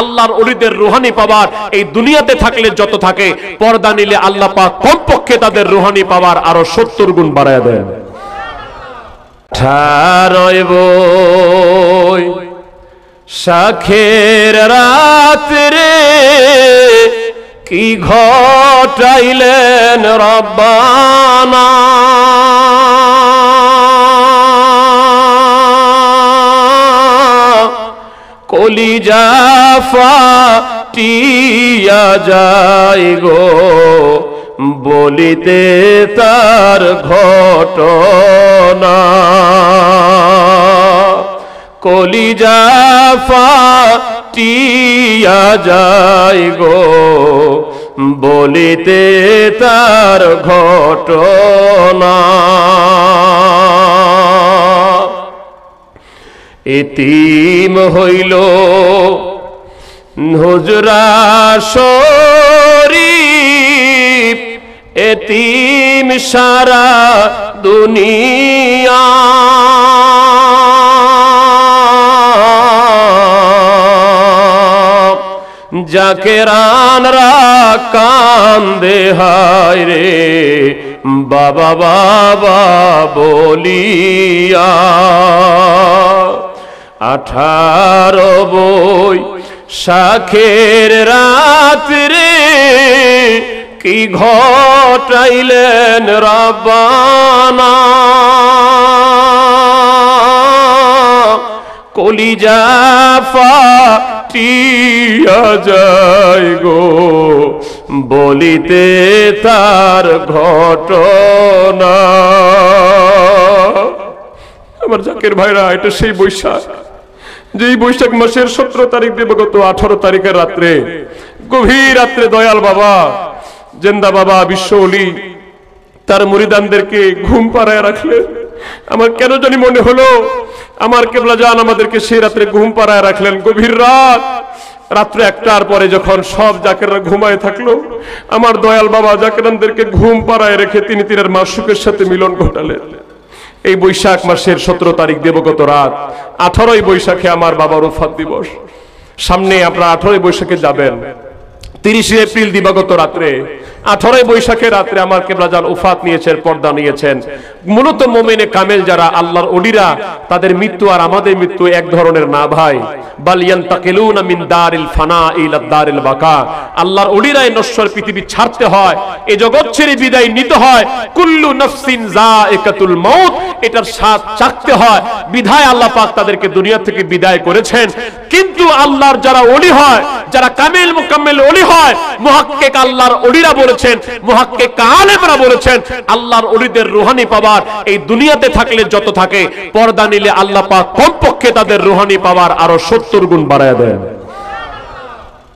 আল্লাহর ওলিদের রুহানি পাওয়ার এই দুনিয়াতে থাকলে যত থাকে, পর্দা নিলে আল্লাহ পাক কমপক্ষে তাদের রুহানি পাওয়ার আরো 70 গুণ বাড়ায় দেন। 18 বই শাখের রাত্রে কি ঘটাইলেন রব্বানা, কলিজা ফাটিয়া যায় গো বলিতে তার ঘটনা, কলিজা ফাটিয়া যায় গো বলিতে তার ঘটনা। এতিম হইল হুজরা শরীফ, এতিম সারা দুনিয়া, জাকেরানরা কান্দে হায় রে বাবা বাবা বলিয়া। 18 বই শাখের রাত্রে কি ঘটাইলেন রব্বানা, কলিজা ফাটিয়া যায় গো বলিতে তার ঘটনা। আমার জাকের ভাইরা, এটা সেই বৈশাখ, যেই বৈশাখ মাসের 17 তারিখ দিবগত 18 তারিখের রাত্রে, গভীর রাত্রে দয়াল বাবা জেন্দা বাবা বিশ্ব ওলি তার মুরিদানদেরকে ঘুম পাড়ায় রাখলেন। আমার কেন জানি মনে হলো আমার কেবলা জান আমাদেরকে সেই রাত্রে ঘুম পাড়ায় রাখলেন। গভীর রাত, রাত্রে 1টার পরে যখন সব জাকেররা ঘুমায় থাকলো, আমার দয়াল বাবা জাকেরানদেরকে ঘুম পাড়ায় রেখে তিনি তিনার মাসুকের সাথে মিলন ঘটালেন। এই বৈশাখ মাসের 17 তারিখ দেবগত রাত, 18 বৈশাখে আমার বাবার ওফাত দিবস। সামনে আপনারা 18 বৈশাখে যাবেন, 30 এপ্রিল দিবাগত রাত্রে, 18 বৈশাখের রাত্রে আমার কেবলা জান ওফাত নিয়েছেন, পর্দা নিয়েছেন। মূলত মুমিনে কামেল যারা আল্লাহর ওলিরা, তাদের মৃত্যু আর আমাদের মৃত্যু এক ধরনের না ভাই। বাল ইয়ান্তাকিলুনা মিন দারিল ফানা ইলা দারিল বাকা। আল্লাহর ওলিরা এই নশ্বর পৃথিবী ছাড়তে হয়, এই জগৎ ছেড়ে বিদায় নিতে হয়। কুল্লু নাফসিন যায়িকাতুল মাউত, এটার স্বাদ চাখতে হয়। বিধায় আল্লাহ পাক তাদেরকে দুনিয়া থেকে বিদায় করেছেন। কিন্তু আল্লাহর যারা ওলি হয়, যারা কামেল মুকাম্মেল ওলি হয়, মুহাক্কিক আল্লাহর ওলিরা বলেছেন, মুহাক্কিক আলেমরা বলেছেন, আল্লাহর ওলিদের রুহানি পাওয়ার এই দুনিয়াতে থাকলে যত থাকে, পর্দা নিলে আল্লাহ পাক কমপক্ষে তাদের রুহানি পাওয়ার আরো 70 গুণ বাড়ায় দেন।